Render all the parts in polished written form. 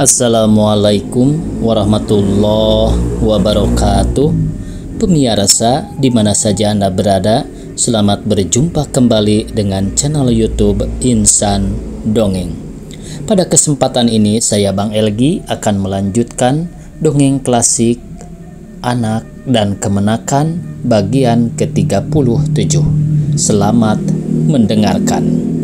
Assalamualaikum warahmatullahi wabarakatuh. Pemirsa di mana saja Anda berada, selamat berjumpa kembali dengan channel YouTube Insan Dongeng. Pada kesempatan ini saya Bang Elgi akan melanjutkan dongeng klasik Anak dan Kemenakan bagian ke-37. Selamat mendengarkan.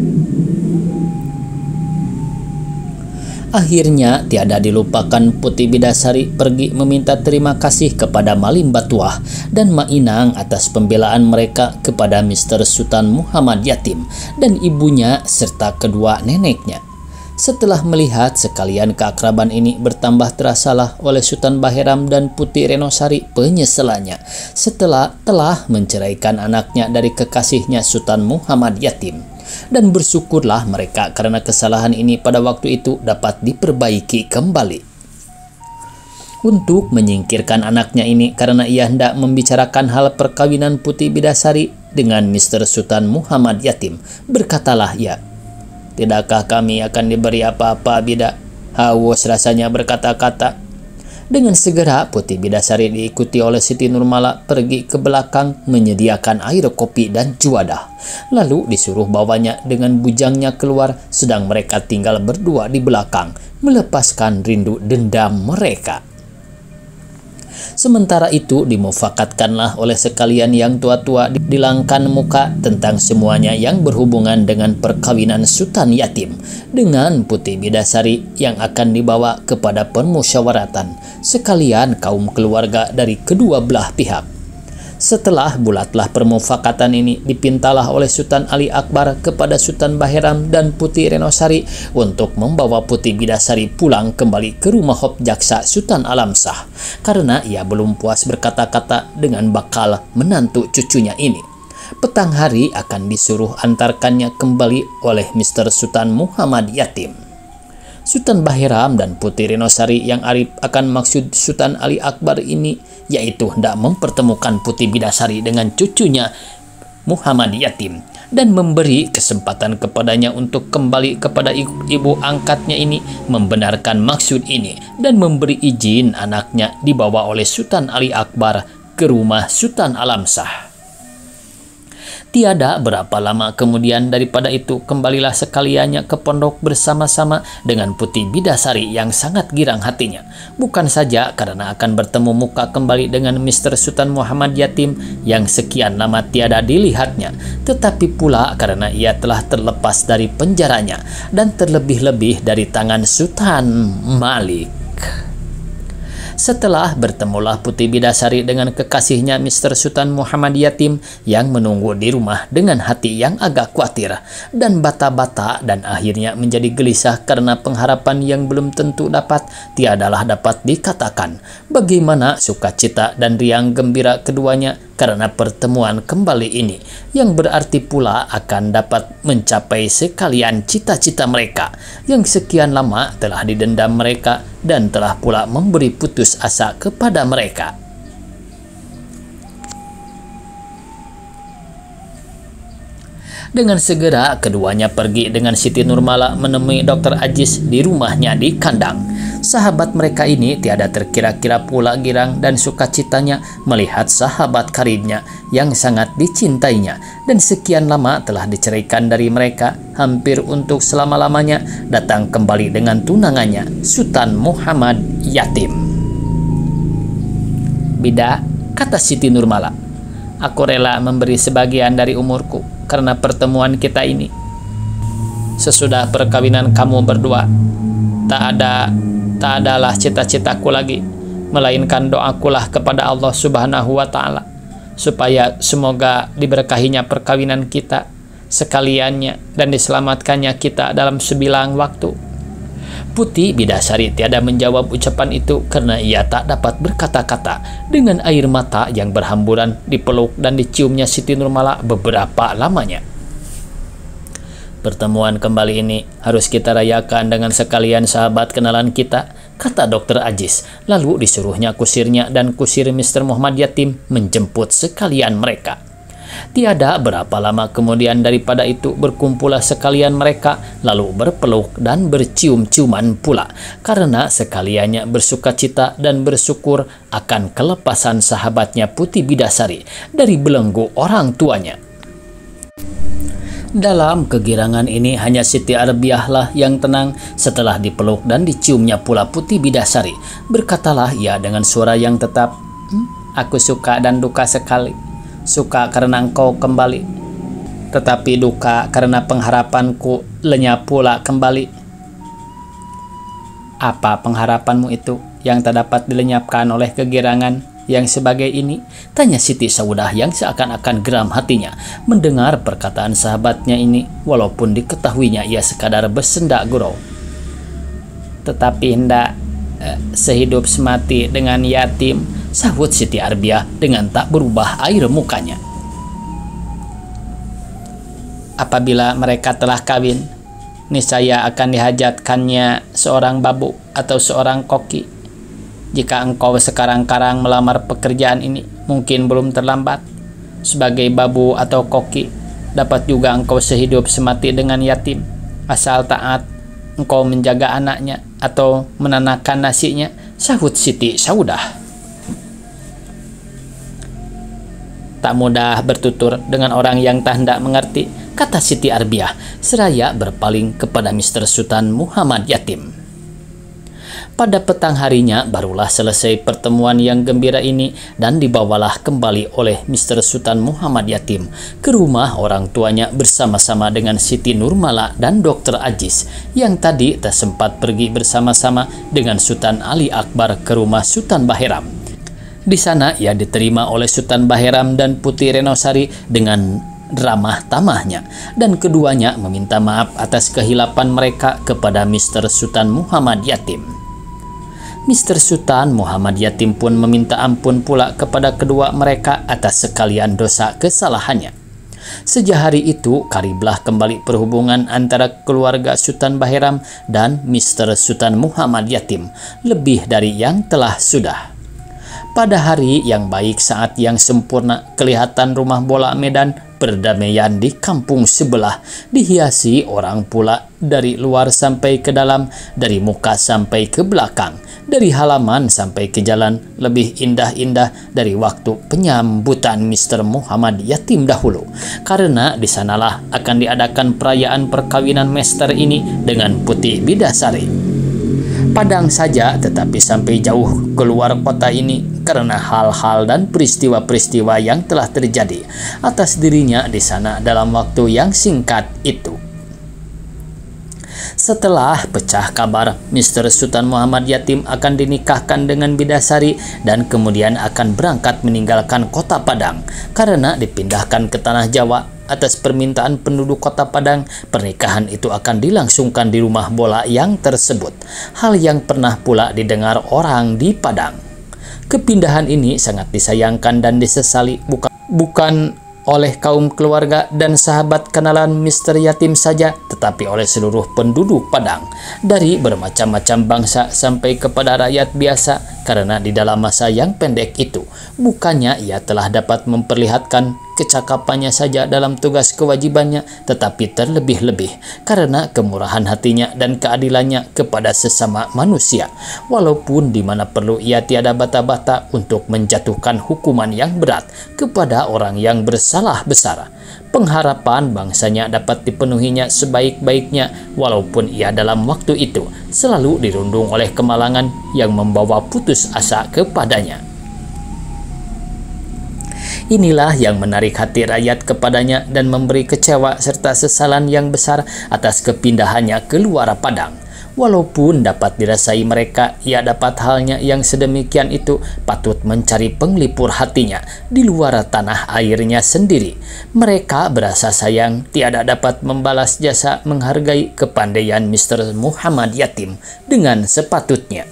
Akhirnya tiada dilupakan Putih Bidasari pergi meminta terima kasih kepada Malim Batuah dan Mak Inang atas pembelaan mereka kepada Mr. Sultan Muhammad Yatim dan ibunya serta kedua neneknya. Setelah melihat sekalian keakraban ini bertambah terasalah oleh Sultan Baheram dan Putih Renosari penyesalannya setelah telah menceraikan anaknya dari kekasihnya Sultan Muhammad Yatim. Dan bersyukurlah mereka karena kesalahan ini pada waktu itu dapat diperbaiki kembali. Untuk menyingkirkan anaknya ini karena ia hendak membicarakan hal perkawinan Putih Bidasari dengan Mr. Sultan Muhammad Yatim, berkatalah ia, "Tidakkah kami akan diberi apa-apa, Bida?" Haus rasanya berkata-kata. Dengan segera Putih Bidasari diikuti oleh Siti Nurmala pergi ke belakang menyediakan air kopi dan juadah. Lalu disuruh bawanya dengan bujangnya keluar, sedang mereka tinggal berdua di belakang, melepaskan rindu dendam mereka. Sementara itu dimufakatkanlah oleh sekalian yang tua-tua dilangkan muka tentang semuanya yang berhubungan dengan perkawinan Sultan Yatim dengan Putih Bidasari yang akan dibawa kepada permusyawaratan sekalian kaum keluarga dari kedua belah pihak. Setelah bulatlah permufakatan ini, dipintalah oleh Sultan Ali Akbar kepada Sultan Baheram dan Putih Renosari untuk membawa Putih Bidasari pulang kembali ke rumah Hop Jaksa Sultan Alamsah karena ia belum puas berkata-kata dengan bakal menantu cucunya ini. Petang hari akan disuruh antarkannya kembali oleh Mr. Sultan Muhammad Yatim. Sultan Baheram dan Putih Renosari yang arif akan maksud Sultan Ali Akbar ini, yaitu hendak mempertemukan Putih Bidasari dengan cucunya Muhammad Yatim dan memberi kesempatan kepadanya untuk kembali kepada ibu angkatnya ini, membenarkan maksud ini dan memberi izin anaknya dibawa oleh Sultan Ali Akbar ke rumah Sultan Alamsah. Tiada berapa lama kemudian daripada itu kembalilah sekaliannya ke pondok bersama-sama dengan Putih Bidasari yang sangat girang hatinya. Bukan saja karena akan bertemu muka kembali dengan Mr. Sultan Muhammad Yatim yang sekian lama tiada dilihatnya, tetapi pula karena ia telah terlepas dari penjaranya dan terlebih-lebih dari tangan Sultan Malik. Setelah bertemulah Putih Bidasari dengan kekasihnya Mr. Sultan Muhammad Yatim yang menunggu di rumah dengan hati yang agak khawatir dan bata-bata dan akhirnya menjadi gelisah karena pengharapan yang belum tentu tiadalah dapat dikatakan bagaimana sukacita dan riang gembira keduanya karena pertemuan kembali ini yang berarti pula akan dapat mencapai sekalian cita-cita mereka yang sekian lama telah didendam mereka dan telah pula memberi putus asa kepada mereka. Dengan segera keduanya pergi dengan Siti Nurmala menemui Dr. Ajis di rumahnya di kandang. Sahabat mereka ini tiada terkira-kira pula girang dan sukacitanya melihat sahabat karibnya yang sangat dicintainya dan sekian lama telah diceraikan dari mereka hampir untuk selama-lamanya datang kembali dengan tunangannya Sultan Muhammad Yatim. "Bida," kata Siti Nurmala, "aku rela memberi sebagian dari umurku karena pertemuan kita ini. Sesudah perkawinan kamu berdua, tak adalah cita-citaku lagi, melainkan doakulah kepada Allah Subhanahu wa Ta'ala supaya semoga diberkahinya perkawinan kita sekaliannya dan diselamatkannya kita dalam sebilang waktu." Putih Bidasari tiada menjawab ucapan itu karena ia tak dapat berkata-kata dengan air mata yang berhamburan dipeluk dan diciumnya Siti Nurmala beberapa lamanya. "Pertemuan kembali ini harus kita rayakan dengan sekalian sahabat kenalan kita," kata Dr. Ajis. Lalu disuruhnya kusirnya dan kusir Mr. Muhammad Yatim menjemput sekalian mereka. Tiada berapa lama kemudian daripada itu berkumpullah sekalian mereka, lalu berpeluk dan bercium-ciuman pula, karena sekaliannya bersukacita dan bersyukur akan kelepasan sahabatnya Putih Bidasari dari belenggu orang tuanya. Dalam kegirangan ini hanya Siti Arbiah lah yang tenang setelah dipeluk dan diciumnya pula Putih Bidasari. Berkatalah ia dengan suara yang tetap, "Aku suka dan duka sekali. Suka karena engkau kembali, tetapi duka karena pengharapanku lenyap pula kembali." "Apa pengharapanmu itu yang tak dapat dilenyapkan oleh kegirangan yang sebagai ini?" tanya Siti Saudah yang seakan-akan geram hatinya mendengar perkataan sahabatnya ini, walaupun diketahuinya ia sekadar bersendak gurau. "Tetapi hendak sehidup semati dengan yatim," sahut Siti Arbiah dengan tak berubah air mukanya. "Apabila mereka telah kawin, niscaya akan dihajatkannya seorang babu atau seorang koki. Jika engkau sekarang-karang melamar pekerjaan ini, mungkin belum terlambat. Sebagai babu atau koki, dapat juga engkau sehidup semati dengan yatim, asal taat engkau menjaga anaknya atau menanahkan nasinya," sahut Siti Saudah. "Tak mudah bertutur dengan orang yang tak hendak mengerti," kata Siti Arbiah seraya berpaling kepada Mr. Sultan Muhammad Yatim. Pada petang harinya barulah selesai pertemuan yang gembira ini dan dibawalah kembali oleh Mr. Sultan Muhammad Yatim ke rumah orang tuanya bersama-sama dengan Siti Nurmala dan Dr. Aziz yang tadi tak sempat pergi bersama-sama dengan Sultan Ali Akbar ke rumah Sultan Baheram. Di sana ia diterima oleh Sultan Baheram dan Putih Renosari dengan ramah tamahnya, dan keduanya meminta maaf atas kehilapan mereka kepada Mr. Sultan Muhammad Yatim. Mr. Sultan Muhammad Yatim pun meminta ampun pula kepada kedua mereka atas sekalian dosa kesalahannya. Sejak hari itu kariblah kembali perhubungan antara keluarga Sultan Baheram dan Mr. Sultan Muhammad Yatim lebih dari yang telah sudah. Pada hari yang baik, saat yang sempurna, kelihatan rumah bola Medan perdamaian di kampung sebelah dihiasi orang pula dari luar sampai ke dalam, dari muka sampai ke belakang, dari halaman sampai ke jalan, lebih indah-indah dari waktu penyambutan Mr. Muhammad Yatim dahulu, karena di sanalah akan diadakan perayaan perkawinan Mester ini dengan Putih Bidasari. Padang saja, tetapi sampai jauh keluar kota ini karena hal-hal dan peristiwa-peristiwa yang telah terjadi atas dirinya di sana dalam waktu yang singkat itu. Setelah pecah kabar Mr. Sultan Muhammad Yatim akan dinikahkan dengan Bidasari dan kemudian akan berangkat meninggalkan kota Padang karena dipindahkan ke tanah Jawa atas permintaan penduduk kota Padang, pernikahan itu akan dilangsungkan di rumah bola yang tersebut. Hal yang pernah pula didengar orang di Padang. Kepindahan ini sangat disayangkan dan disesali bukan oleh kaum keluarga dan sahabat kenalan Mr. Yatim saja, tetapi oleh seluruh penduduk Padang, dari bermacam-macam bangsa sampai kepada rakyat biasa, karena di dalam masa yang pendek itu bukannya ia telah dapat memperlihatkan kecakapannya saja dalam tugas kewajibannya, tetapi terlebih-lebih karena kemurahan hatinya dan keadilannya kepada sesama manusia, walaupun di mana perlu ia tiada bata-bata untuk menjatuhkan hukuman yang berat kepada orang yang bersalah besar. Pengharapan bangsanya dapat dipenuhinya sebaik-baiknya, walaupun ia dalam waktu itu selalu dirundung oleh kemalangan yang membawa putus asa kepadanya. Inilah yang menarik hati rakyat kepadanya dan memberi kecewa serta sesalan yang besar atas kepindahannya ke luar Padang. Walaupun dapat dirasai mereka, ia dapat halnya yang sedemikian itu patut mencari penglipur hatinya di luar tanah airnya sendiri. Mereka berasa sayang tiada dapat membalas jasa menghargai kepandaian Mr. Muhammad Yatim dengan sepatutnya.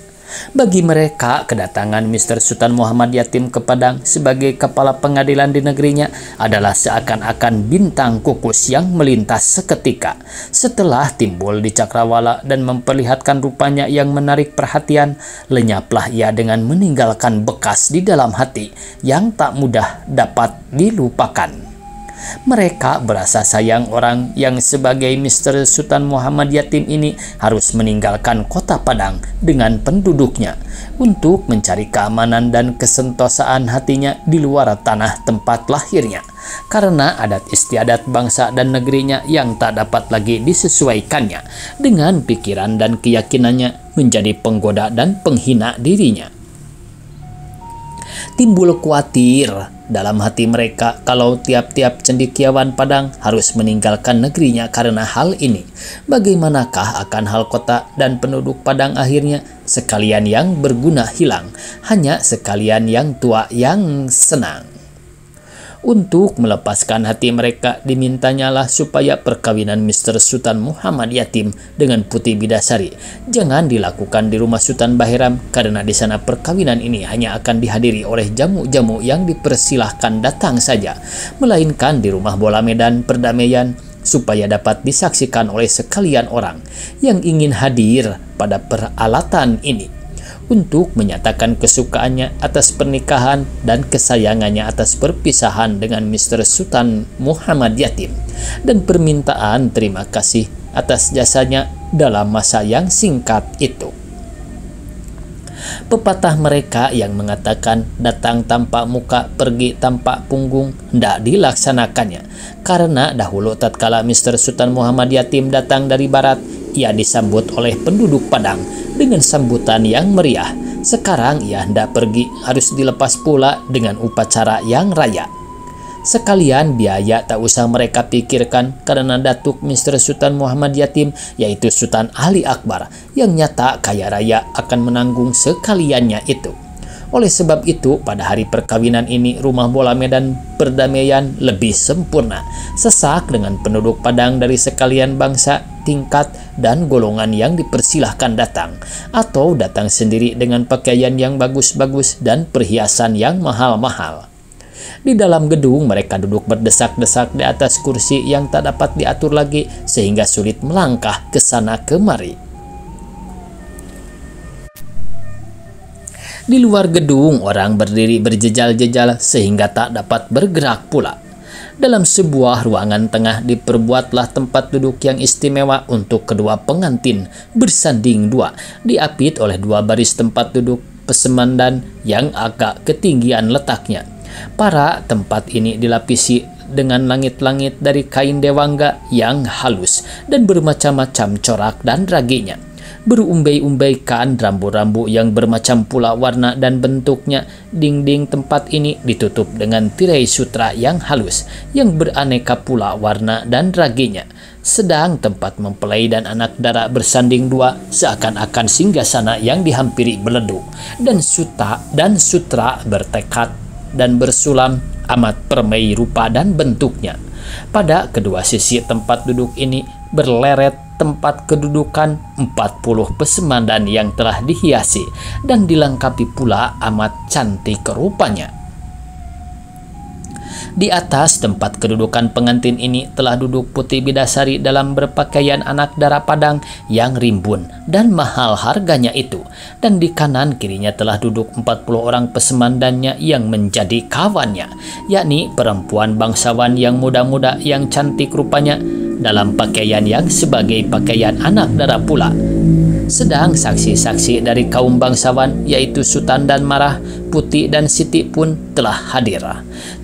Bagi mereka, kedatangan Mr. Sultan Muhammad Yatim ke Padang sebagai kepala pengadilan di negerinya adalah seakan-akan bintang kukus yang melintas seketika. Setelah timbul di cakrawala dan memperlihatkan rupanya yang menarik perhatian, lenyaplah ia dengan meninggalkan bekas di dalam hati yang tak mudah dapat dilupakan. Mereka berasa sayang orang yang sebagai Mr. Sultan Muhammad Yatim ini harus meninggalkan kota Padang dengan penduduknya untuk mencari keamanan dan kesentosaan hatinya di luar tanah tempat lahirnya, karena adat istiadat bangsa dan negerinya yang tak dapat lagi disesuaikannya dengan pikiran dan keyakinannya menjadi penggoda dan penghina dirinya. Timbul khawatir dalam hati mereka kalau tiap-tiap cendekiawan Padang harus meninggalkan negerinya karena hal ini. Bagaimanakah akan hal kota dan penduduk Padang akhirnya? Sekalian yang berguna hilang, hanya sekalian yang tua yang senang. Untuk melepaskan hati mereka, dimintanyalah supaya perkawinan Mr. Sultan Muhammad Yatim dengan Putih Bidasari jangan dilakukan di rumah Sultan Bahiram, karena di sana perkawinan ini hanya akan dihadiri oleh jamu-jamu yang dipersilahkan datang saja, melainkan di rumah bola medan perdamaian supaya dapat disaksikan oleh sekalian orang yang ingin hadir pada peralatan ini, untuk menyatakan kesukaannya atas pernikahan dan kesayangannya atas perpisahan dengan Mr. Sultan Muhammad Yatim, dan permintaan terima kasih atas jasanya dalam masa yang singkat itu. Pepatah mereka yang mengatakan datang tanpa muka, pergi tanpa punggung, hendak dilaksanakannya, karena dahulu tatkala Mr. Sultan Muhammad Yatim datang dari barat, ia disambut oleh penduduk Padang dengan sambutan yang meriah. Sekarang ia hendak pergi, harus dilepas pula dengan upacara yang raya. Sekalian biaya tak usah mereka pikirkan, karena datuk Mr. Sultan Muhammad Yatim, yaitu Sultan Ali Akbar, yang nyata kaya raya, akan menanggung sekaliannya itu. Oleh sebab itu, pada hari perkawinan ini, rumah bola medan perdamaian lebih sempurna, sesak dengan penduduk Padang dari sekalian bangsa, tingkat, dan golongan yang dipersilahkan datang, atau datang sendiri dengan pakaian yang bagus-bagus dan perhiasan yang mahal-mahal. Di dalam gedung, mereka duduk berdesak-desak di atas kursi yang tak dapat diatur lagi, sehingga sulit melangkah ke sana kemari. Di luar gedung, orang berdiri berjejal-jejal sehingga tak dapat bergerak pula. Dalam sebuah ruangan tengah diperbuatlah tempat duduk yang istimewa untuk kedua pengantin, bersanding dua, diapit oleh dua baris tempat duduk pesemandan yang agak ketinggian letaknya. Para tempat ini dilapisi dengan langit-langit dari kain dewangga yang halus dan bermacam-macam corak dan raginya. Berumbai-umbaikan rambu-rambu yang bermacam pula warna dan bentuknya. Dinding tempat ini ditutup dengan tirai sutra yang halus yang beraneka pula warna dan raginya. Sedang tempat mempelai dan anak dara bersanding dua seakan-akan singgasana yang dihampiri beleduk, dan sutra bertekad dan bersulam amat permai rupa dan bentuknya. Pada kedua sisi tempat duduk ini berleret tempat kedudukan 40 pesemandan yang telah dihiasi dan dilengkapi pula amat cantik rupanya. Di atas tempat kedudukan pengantin ini telah duduk Putih Bidasari dalam berpakaian anak dara Padang yang rimbun dan mahal harganya itu, dan di kanan kirinya telah duduk 40 orang pesemandannya yang menjadi kawannya, yakni perempuan bangsawan yang muda-muda yang cantik rupanya, dalam pakaian yang sebagai pakaian anak dara pula. Sedang saksi-saksi dari kaum bangsawan, yaitu Sultan dan Marah, Putih dan Siti pun telah hadir.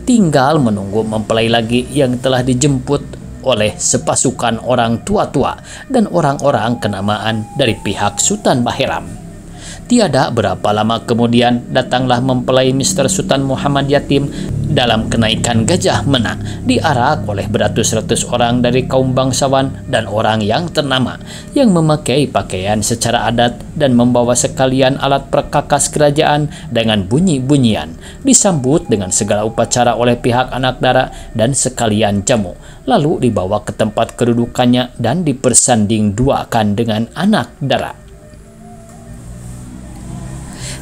Tinggal menunggu mempelai lagi yang telah dijemput oleh sepasukan orang tua-tua dan orang-orang kenamaan dari pihak Sultan Bahiram. Tiada berapa lama kemudian datanglah mempelai Mr. Sultan Muhammad Yatim dalam kenaikan gajah mena, diarak oleh beratus-ratus orang dari kaum bangsawan dan orang yang ternama yang memakai pakaian secara adat dan membawa sekalian alat perkakas kerajaan dengan bunyi-bunyian, disambut dengan segala upacara oleh pihak anak dara dan sekalian jamu, lalu dibawa ke tempat kedudukannya dan dipersanding duakan dengan anak dara.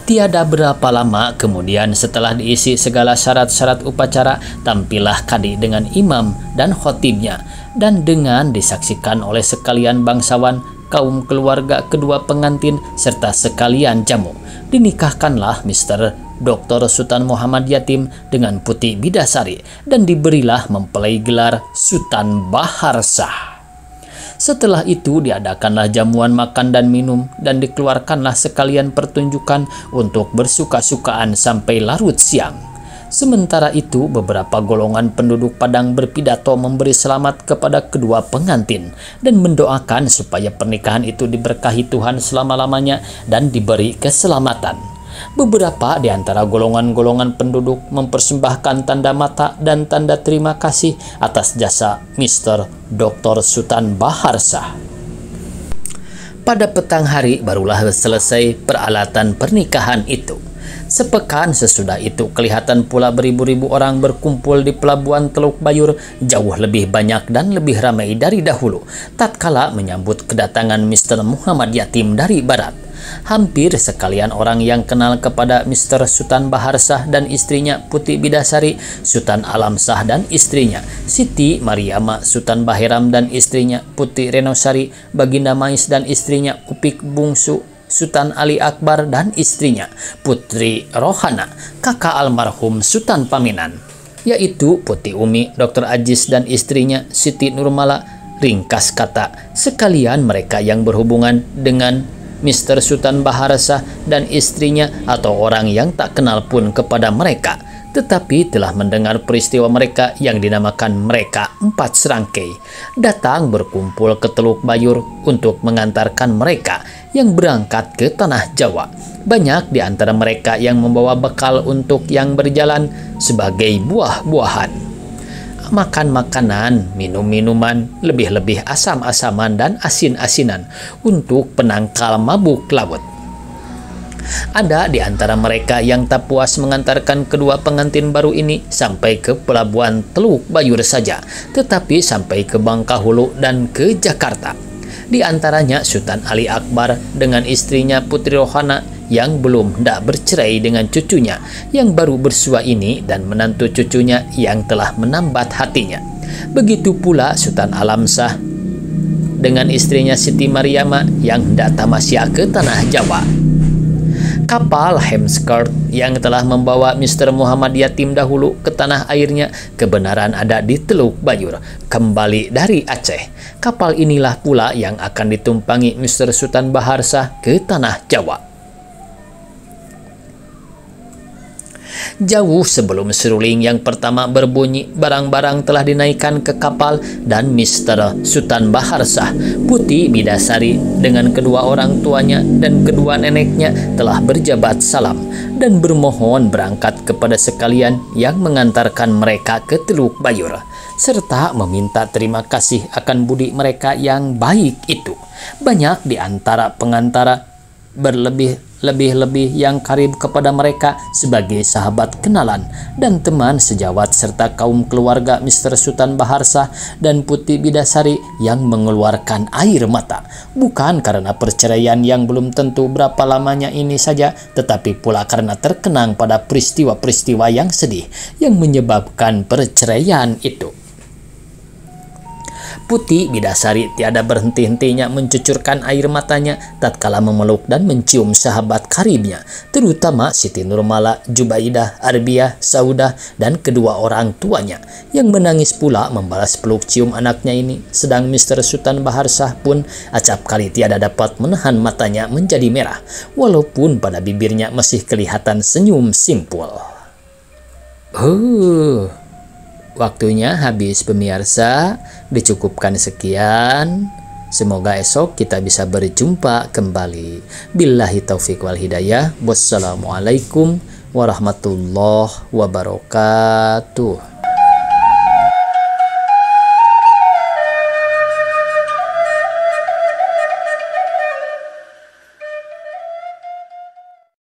Tiada berapa lama kemudian, setelah diisi segala syarat-syarat upacara, tampillah kadi dengan imam dan khotibnya, dan dengan disaksikan oleh sekalian bangsawan, kaum keluarga kedua pengantin serta sekalian jamu, dinikahkanlah Mr. Dr. Sultan Muhammad Yatim dengan Putih Bidasari dan diberilah mempelai gelar Sultan Baharsah. Setelah itu diadakanlah jamuan makan dan minum dan dikeluarkanlah sekalian pertunjukan untuk bersuka-sukaan sampai larut siang. Sementara itu beberapa golongan penduduk Padang berpidato memberi selamat kepada kedua pengantin dan mendoakan supaya pernikahan itu diberkahi Tuhan selama-lamanya dan diberi keselamatan. Beberapa di antara golongan-golongan penduduk mempersembahkan tanda mata dan tanda terima kasih atas jasa Mr. Dr. Sultan Baharsah. Pada petang hari barulah selesai peralatan pernikahan itu. Sepekan sesudah itu kelihatan pula beribu-ribu orang berkumpul di pelabuhan Teluk Bayur, jauh lebih banyak dan lebih ramai dari dahulu tatkala menyambut kedatangan Mr. Muhammad Yatim dari barat. Hampir sekalian orang yang kenal kepada Mr. Sultan Baharsah dan istrinya Putih Bidasari, Sultan Alamsah dan istrinya Siti Mariama, Sultan Bahiram dan istrinya Putih Renosari, Baginda Mais dan istrinya Upik Bungsu, Sultan Ali Akbar dan istrinya Putri Rohana, kakak almarhum Sultan Paminan, yaitu Putih Umi, Dr. Aziz dan istrinya Siti Nurmala. Ringkas kata, sekalian mereka yang berhubungan dengan Mr. Sultan Baharsah dan istrinya atau orang yang tak kenal pun kepada mereka, tetapi telah mendengar peristiwa mereka yang dinamakan mereka empat serangkai, datang berkumpul ke Teluk Bayur untuk mengantarkan mereka yang berangkat ke tanah Jawa. Banyak di antara mereka yang membawa bekal untuk yang berjalan sebagai buah-buahan, makan makanan, minum minuman, lebih-lebih asam-asaman dan asin-asinan untuk penangkal mabuk laut. Ada di antara mereka yang tak puas mengantarkan kedua pengantin baru ini sampai ke pelabuhan Teluk Bayur saja, tetapi sampai ke Bangkahulu dan ke Jakarta. Di antaranya Sultan Ali Akbar dengan istrinya Putri Rohana yang belum hendak bercerai dengan cucunya yang baru bersua ini dan menantu cucunya yang telah menambat hatinya. Begitu pula Sultan Alamsah dengan istrinya Siti Mariama yang hendak tamasya ke tanah Jawa. Kapal Hemskert yang telah membawa Mr. Muhammad Yatim dahulu ke tanah airnya kebenaran ada di Teluk Bayur, kembali dari Aceh. Kapal inilah pula yang akan ditumpangi Mr. Sultan Baharsah ke tanah Jawa. Jauh sebelum seruling yang pertama berbunyi, barang-barang telah dinaikkan ke kapal dan Mr. Sultan Baharsah, Putih Bidasari dengan kedua orang tuanya dan kedua neneknya telah berjabat salam dan bermohon berangkat kepada sekalian yang mengantarkan mereka ke Teluk Bayur, serta meminta terima kasih akan budi mereka yang baik itu. Banyak di antara pengantara lebih yang karib kepada mereka sebagai sahabat kenalan dan teman sejawat serta kaum keluarga Mr. Sultan Baharsah dan Putih Bidasari yang mengeluarkan air mata, bukan karena perceraian yang belum tentu berapa lamanya ini saja, tetapi pula karena terkenang pada peristiwa-peristiwa yang sedih yang menyebabkan perceraian itu. Putih Bidasari tiada berhenti-hentinya mencucurkan air matanya tatkala memeluk dan mencium sahabat karibnya, terutama Siti Nurmala, Jubaidah, Arbiah, Saudah, dan kedua orang tuanya, yang menangis pula membalas peluk cium anaknya ini, sedang Mr. Sultan Baharsah pun acap kali tiada dapat menahan matanya menjadi merah, walaupun pada bibirnya masih kelihatan senyum simpul. Waktunya habis pemirsa, dicukupkan sekian. Semoga esok kita bisa berjumpa kembali. Billahi taufiq wal hidayah. Wassalamualaikum warahmatullahi wabarakatuh.